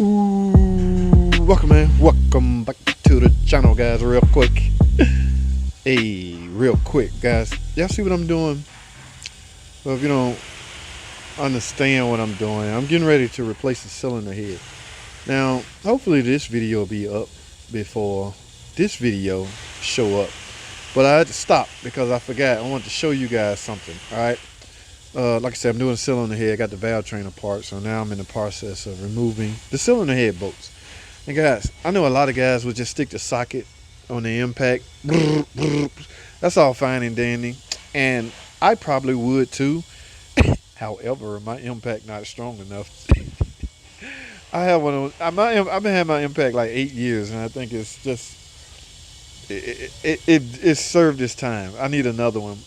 Ooh, welcome man, welcome back to the channel guys. Real quick, guys, y'all see what I'm doing? Well, if you don't understand what I'm doing, I'm getting ready to replace the cylinder head. Now hopefully this video will be up before this video show up, but I had to stop because I forgot. I wanted to show you guys something. All right, like I said, I'm doing a cylinder head. I got the valve train apart, so now I'm in the process of removing the cylinder head bolts. And guys, I know a lot of guys would just stick the socket on the impact. That's all fine and dandy, and I probably would too. However, my impact not strong enough. I have one of those. I've been having my impact like 8 years, and I think it's just it served its time. I need another one.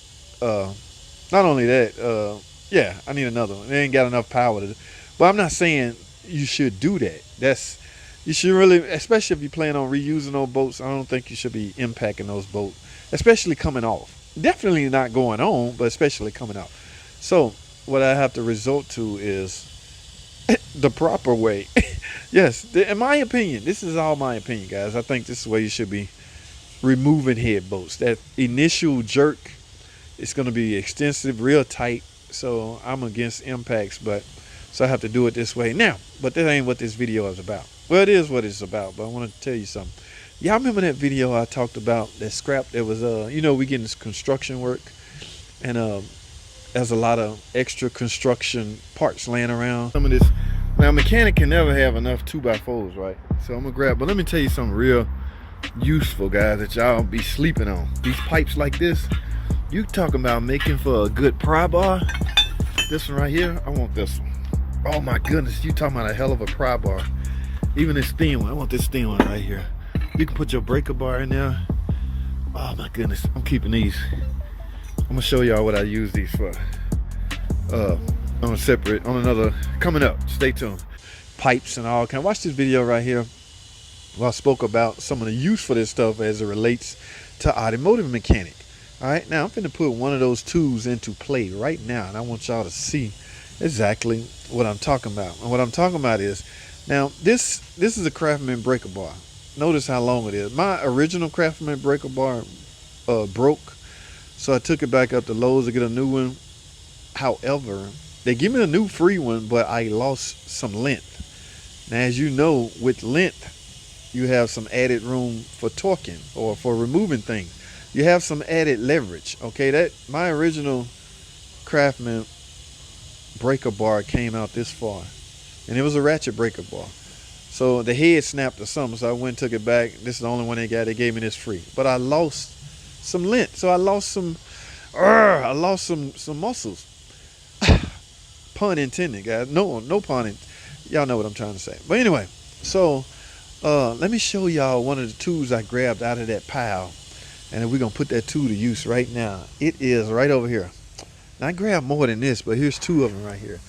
Not only that, yeah, I need another one. They ain't got enough power to. But I'm not saying you should do that. You should really, especially if you plan on reusing those bolts. I don't think you should be impacting those bolts, especially coming off. Definitely not going on, but especially coming off. So what I have to resort to is the proper way. Yes, in my opinion, this is all my opinion, guys. I think this is the way you should be removing head bolts. That initial jerk, it's going to be extensive, real tight. So I'm against impacts, so I have to do it this way now. But that ain't what this video is about. Well, it is what it's about, but I want to tell you something. Y'all remember that video I talked about, that scrap that was we getting this construction work, and there's a lot of extra construction parts laying around. Some of this, now a mechanic can never have enough 2x4s, right? So I'm gonna grab, but let me tell you something real useful, guys, that y'all be sleeping on. These pipes like this, you talking about making for a good pry bar. This one right here, I want this one. Oh my goodness, you talking about a hell of a pry bar. Even this thin one, I want this thin one right here. You can put your breaker bar in there. Oh my goodness, I'm keeping these. I'm gonna show y'all what I use these for. On another, coming up, stay tuned. Pipes and all kind. Watch this video right here. Well, I spoke about some of the use for this stuff as it relates to automotive mechanic. All right, now I'm finna put one of those tools into play right now, and I want y'all to see exactly what I'm talking about. And what I'm talking about is, now this is a Craftsman breaker bar. Notice how long it is. My original Craftsman breaker bar broke, so I took it back up to Lowe's to get a new one. However, they give me a new free one, but I lost some length. Now, as you know, with length, you have some added room for torquing or for removing things. You have some added leverage. Okay, that my original Craftsman breaker bar came out this far, and it was a ratchet breaker bar. So the head snapped or something, so I went and took it back. This is the only one they got. They gave me this free, but I lost some length, so I lost some muscles. Pun intended, guys. No pun. Y'all know what I'm trying to say. But anyway, so let me show y'all one of the tools I grabbed out of that pile, and we're gonna put that tool to use right now. It is right over here. Now, I grabbed more than this, but here's two of them right here.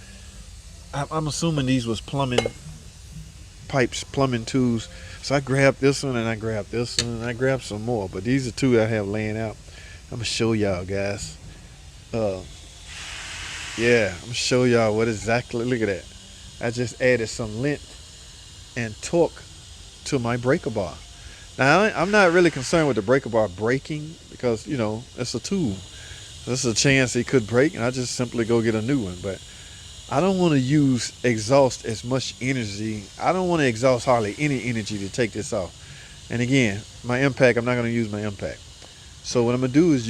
I'm assuming these was plumbing pipes, plumbing tools. So I grabbed this one, and I grabbed this one, and I grabbed some more. But these are two I have laying out. I'm gonna show y'all, guys. Yeah, I'm gonna show y'all what exactly. Look at that. I just added some length and torque to my breaker bar. Now, I'm not really concerned with the breaker bar breaking because, you know, it's a tool. There's a chance it could break, and I just simply go get a new one. But I don't want to exhaust as much energy. I don't want to exhaust hardly any energy to take this off. And again, my impact, I'm not going to use my impact. So what I'm going to do is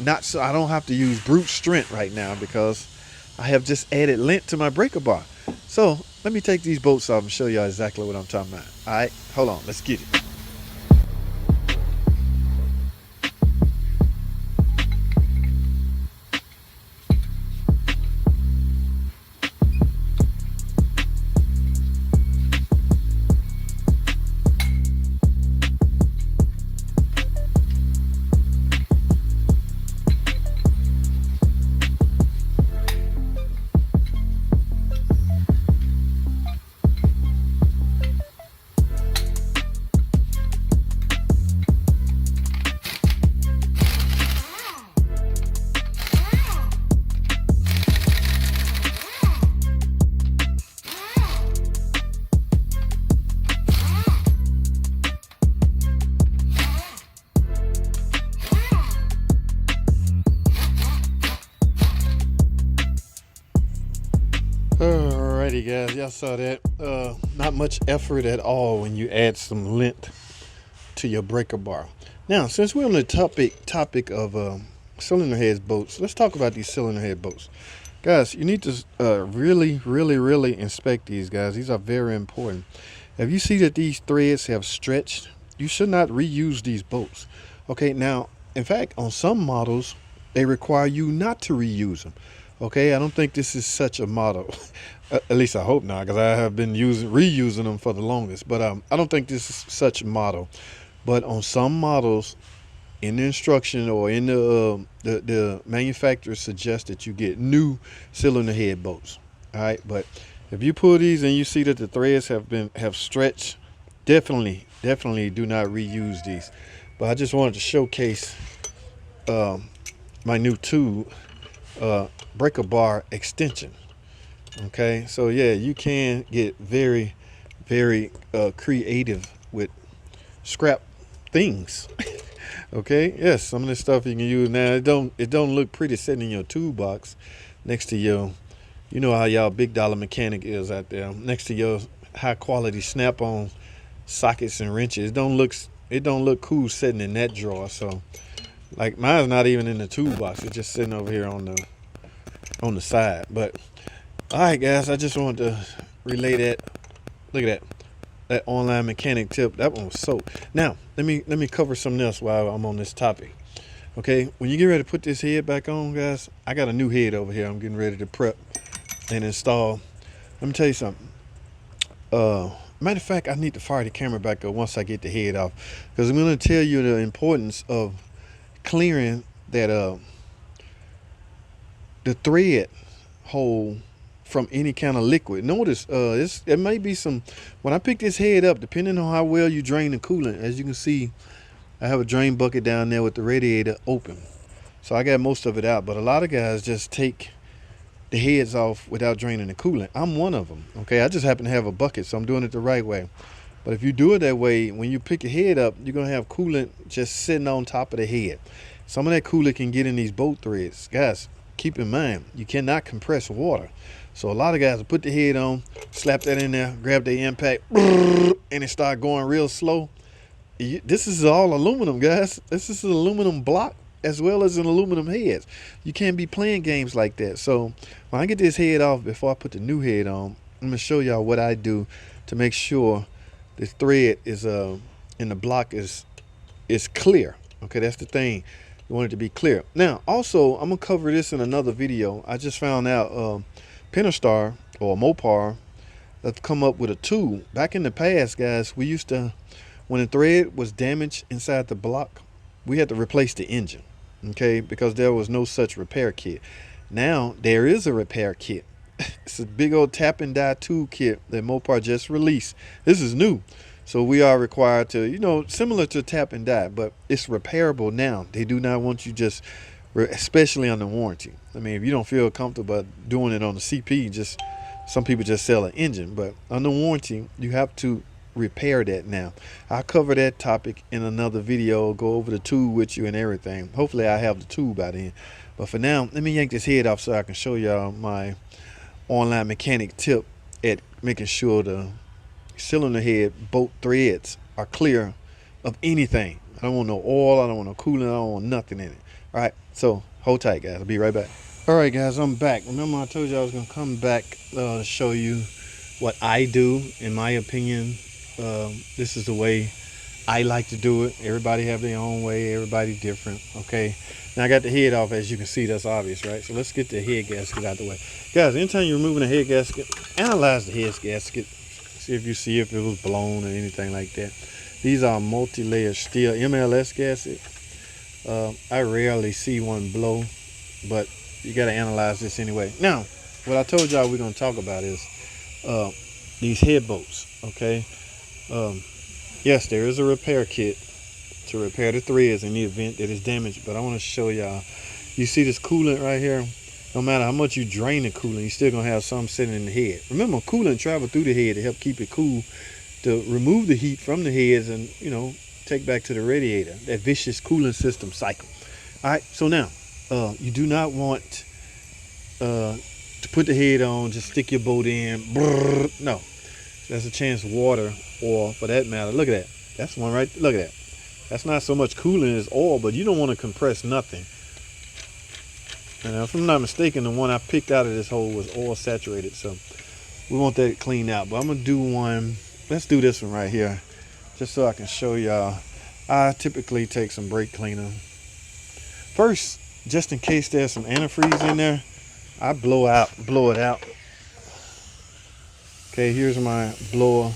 I don't have to use brute strength right now because I have just added length to my breaker bar. So let me take these bolts off and show y'all exactly what I'm talking about. All right, hold on, let's get it. guys, y'all saw that. Not much effort at all when you add some lint to your breaker bar. Now, since we're on the topic of cylinder head bolts, let's talk about these cylinder head bolts. Guys, you need to really inspect these, guys. These are very important. If you see that these threads have stretched, you should not reuse these bolts. Okay, now, in fact, on some models, they require you not to reuse them. Okay, I don't think this is such a model. At least I hope not, because I have been reusing them for the longest. But I don't think this is such a model. But on some models, in the instruction or in the manufacturer suggests that you get new cylinder head bolts. All right, but if you pull these and you see that the threads have stretched, definitely do not reuse these. But I just wanted to showcase my new tube breaker bar extension. Okay, so yeah, you can get very creative with scrap things. Okay, yes, some of this stuff you can use now. It don't look pretty sitting in your toolbox next to your, you know how y'all big dollar mechanic is out there, next to your high quality snap-on sockets and wrenches. It don't look cool sitting in that drawer. So like mine's not even in the toolbox, it's just sitting over here on the side. But all right, guys, I just wanted to relay that. Look at that online mechanic tip. That one was so. Now let me cover something else while I'm on this topic. Okay, when you get ready to put this head back on, guys, I got a new head over here I'm getting ready to prep and install. Let me tell you something. Matter of fact, I need to fire the camera back up once I get the head off, because I'm going to tell you the importance of clearing that the thread hole from any kind of liquid. Notice it may be some, when I pick this head up, depending on how well you drain the coolant, as you can see, I have a drain bucket down there with the radiator open, so I got most of it out. But a lot of guys just take the heads off without draining the coolant. I'm one of them. Okay, I just happen to have a bucket, so I'm doing it the right way. But if you do it that way, when you pick your head up, you're gonna have coolant just sitting on top of the head. Some of that coolant can get in these bolt threads. Guys, keep in mind, you cannot compress water. So a lot of guys will put the head on, slap that in there, grab the impact, and it start going real slow. This is all aluminum, guys. This is an aluminum block as well as an aluminum head. You can't be playing games like that. So when I get this head off, before I put the new head on, I'm gonna show y'all what I do to make sure this thread is in the block is clear. Okay, that's the thing. You want it to be clear. Now, also, I'm gonna cover this in another video. I just found out Pentastar or Mopar have come up with a tool. Back in the past, guys, we used to, when the thread was damaged inside the block, we had to replace the engine, okay, because there was no such repair kit. Now there is a repair kit. It's a big old tap and die tool kit that Mopar just released. This is new, so we are required to, you know, similar to tap and die, but it's repairable now. They do not want you just, especially on the warranty. I mean, if you don't feel comfortable doing it on the CP, just some people just sell an engine, but on the warranty you have to repair that now. I'll cover that topic in another video, go over the tube with you and everything. Hopefully I have the tube by then. But for now, let me yank this head off so I can show y'all my online mechanic tip at making sure the cylinder head bolt threads are clear of anything. I don't want no oil, I don't want no coolant, I don't want nothing in it. All right, so hold tight, guys. I'll be right back. All right, guys, I'm back. Remember I told you I was gonna come back to show you what I do. In my opinion, this is the way I like to do it. Everybody have their own way, everybody different. Okay, now I got the head off, as you can see. That's obvious, right? So let's get the head gasket out the way. Guys, anytime you're removing a head gasket, analyze the head gasket, see if it was blown or anything like that. These are multi-layer steel MLS gasket. I rarely see one blow, but you got to analyze this anyway. Now, what I told y'all we're going to talk about is these head bolts. Okay, yes, there is a repair kit to repair the threads in the event that it's damaged, but I want to show y'all. You see this coolant right here? No matter how much you drain the coolant, you're still going to have some sitting in the head. Remember, coolant travel through the head to help keep it cool, to remove the heat from the heads and, you know, take back to the radiator, that vicious cooling system cycle. All right, so now you do not want to to put the head on, just stick your boat in. Brrr. No, there's a chance water, or for that matter, look at that. That's one right. Look at that. That's not so much coolant as oil, but you don't want to compress nothing. And if I'm not mistaken, the one I picked out of this hole was oil saturated, so we want that cleaned out. But I'm gonna do one. Let's do this one right here, just so I can show y'all. I typically take some brake cleaner first, just in case there's some antifreeze in there. I blow it out. Okay, here's my blower.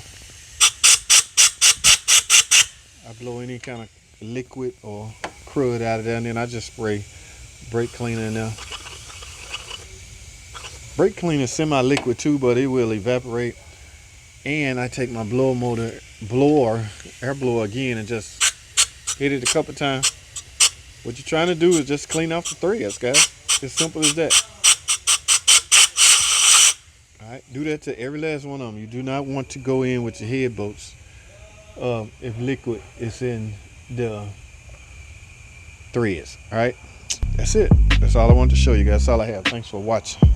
I blow any kind of liquid or crud out of there, and then I just spray brake cleaner in there. Brake cleaner is semi-liquid too, but it will evaporate. And I take my air blower again, and just hit it a couple times. What you're trying to do is just clean off the threads, guys. As simple as that. All right, do that to every last one of them. You do not want to go in with your head bolts if liquid is in the threads. All right, that's it. That's all I wanted to show you guys. That's all I have. Thanks for watching.